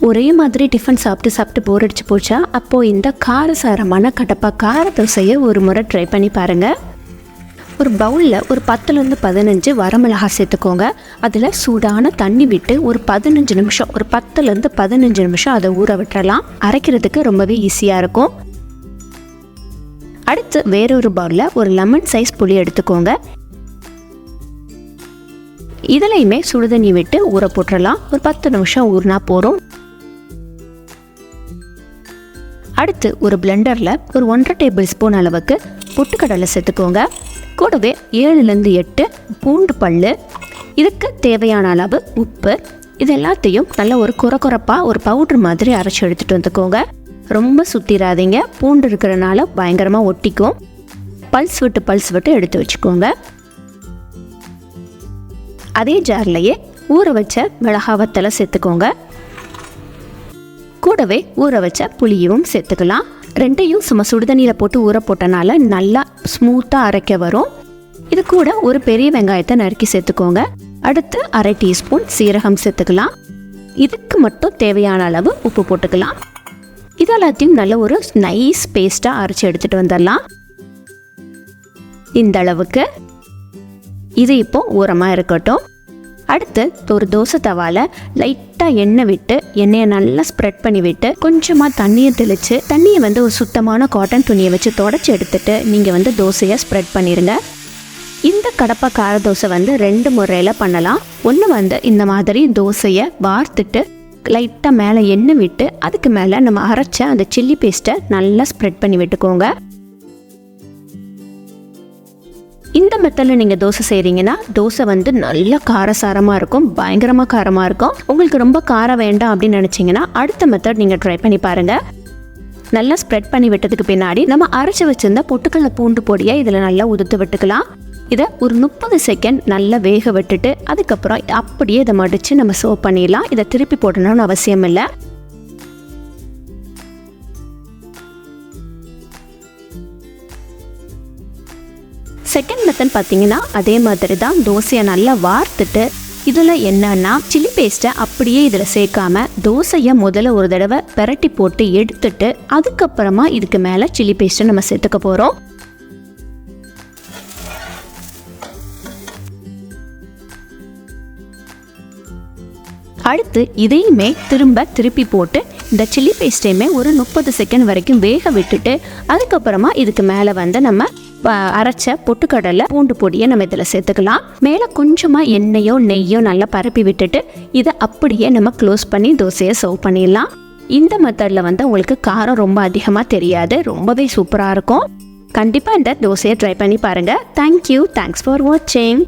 ஒரே மாதிரி டிஃபன் சாப்பிட்டு போர் அடிச்சு போச்சா? அப்போது இந்த காரசாரமான கடப்பா கார தோசையை ஒரு முறை ட்ரை பண்ணி பாருங்கள். ஒரு பவுலில் ஒரு 10லேருந்து 15 வரமிளகாய் சேர்த்துக்கோங்க. அதில் சூடான தண்ணி விட்டு ஒரு 15 நிமிஷம், ஒரு 10லேருந்து 15 நிமிஷம் அதை ஊற விட்டுறலாம். அரைக்கிறதுக்கு ரொம்பவே ஈஸியாக இருக்கும். அடுத்து வேறொரு பவுலில் ஒரு லெமன் சைஸ் புளி எடுத்துக்கோங்க. இதுலையுமே சுடுதண்ணி விட்டு ஊற போட்டுடலாம். ஒரு 10 நிமிஷம் ஊறினா போதும். அடுத்து ஒரு பிளெண்டரில் ஒரு 1.5 டேபிள் ஸ்பூன் அளவுக்கு பொட்டுக்கடலை சேர்த்துக்கோங்க. கூடவே 7லேருந்து 8 பூண்டு பல், இதுக்கு தேவையான அளவு உப்பு, இது எல்லாத்தையும் நல்ல ஒரு குறப்பாக ஒரு பவுட்ரு மாதிரி அரைச்சி எடுத்துகிட்டு வந்துக்கோங்க. ரொம்ப சுற்றிடாதீங்க, பூண்டு இருக்கிறனால பயங்கரமாக ஒட்டிக்கும். பல்ஸ் விட்டு எடுத்து வச்சுக்கோங்க. அதே ஜார்லையே ஊற வச்ச மிளகா வத்தலை சேர்த்துக்கோங்க. கூடவே ஊற வச்ச புளியும் சேர்த்துக்கலாம். ரெண்டையும் சும்மா சுடுதண்ணியில் போட்டு ஊற போட்டனால நல்லா ஸ்மூத்தாக அரைக்க வரும். இது கூட ஒரு பெரிய வெங்காயத்தை நறுக்கி சேர்த்துக்கோங்க. அடுத்து 1/2 டீஸ்பூன் சீரகம் சேர்த்துக்கலாம். இதுக்கு மட்டும் தேவையான அளவு உப்பு போட்டுக்கலாம். இதெல்லாத்தையும் நல்ல ஒரு நைஸ் பேஸ்ட்டாக அரைச்சி எடுத்துகிட்டு வந்துடலாம். இந்த அளவுக்கு இது இப்போ ஓரமாக இருக்கட்டும். அடுத்து ஒரு தோசை தவாவில் லைட்டாக எண்ணெய் விட்டு எண்ணெயை நல்லா ஸ்ப்ரெட் பண்ணி விட்டு கொஞ்சமாக தண்ணியை தெளித்து தண்ணியை ஒரு சுத்தமான காட்டன் துணியை வச்சு தொடச்சி எடுத்துட்டு நீங்கள் தோசையை ஸ்ப்ரெட் பண்ணிடுங்க. இந்த கடப்பா கார தோசை 2 முறையில் பண்ணலாம். ஒன்று இந்த மாதிரி தோசையை வார்த்துட்டு லைட்டாக மேலே எண்ணெய் விட்டு அதுக்கு மேலே நம்ம அரைச்ச அந்த சில்லி பேஸ்ட்டை நல்லா ஸ்ப்ரெட் பண்ணி விட்டுக்கோங்க. இந்த மெத்தடில் நீங்கள் தோசை செய்கிறீங்கன்னா தோசை நல்லா காரசாரமாக இருக்கும், பயங்கரமாக காரமாக இருக்கும். உங்களுக்கு ரொம்ப காரம் வேண்டாம் அப்படின்னு நினச்சிங்கன்னா அடுத்த மெத்தட் நீங்கள் ட்ரை பண்ணி பாருங்கள். நல்லா ஸ்ப்ரெட் பண்ணி விட்டதுக்கு பின்னாடி நம்ம அரைச்சி வச்சுருந்த பொட்டுக்கடலை பூண்டு பொடியை இதில் நல்லா உதுத்து விட்டுக்கலாம். இதை ஒரு 30 செகண்ட் நல்லா வேக விட்டுட்டு அதுக்கப்புறம் அப்படியே இதை மடித்து நம்ம சர்வ் பண்ணிடலாம். இதை திருப்பி போடணும்னு அவசியம் இல்லை. செகண்ட் மெத்தட் பார்த்தீங்கன்னா அதே மாதிரி தான். தோசையை நல்லா வார்த்துட்டு இதில் என்னன்னா சில்லி பேஸ்ட்டை அப்படியே இதில் சேர்க்காம தோசையை முதல்ல ஒரு தடவை பெரட்டி போட்டு எடுத்துட்டு அதுக்கப்புறமா இதுக்கு மேலே சில்லி பேஸ்ட்டை நம்ம சேர்த்துக்க போகிறோம். அடுத்து இதையுமே திருப்பி போட்டு இந்த சில்லி பேஸ்ட்டையுமே ஒரு 30 செகண்ட் வரைக்கும் வேக விட்டுட்டு அதுக்கப்புறமா இதுக்கு மேலே நம்ம அரைச்ச பொட்டுக்கடலை பூண்டு பொடியை நம்ம இதில் சேர்த்துக்கலாம். மேலே கொஞ்சமாக எண்ணெயோ நெய்யோ நல்லா பரப்பி விட்டுட்டு இதை அப்படியே நம்ம க்ளோஸ் பண்ணி தோசையை சர்வ் பண்ணிடலாம். இந்த மெத்தடில் உங்களுக்கு காரம் ரொம்ப அதிகமாக தெரியாது, ரொம்பவே சூப்பராக இருக்கும். கண்டிப்பாக இந்த தோசையை ட்ரை பண்ணி பாருங்கள். தேங்க்யூ, தேங்க்ஸ் ஃபார் வாட்சிங்.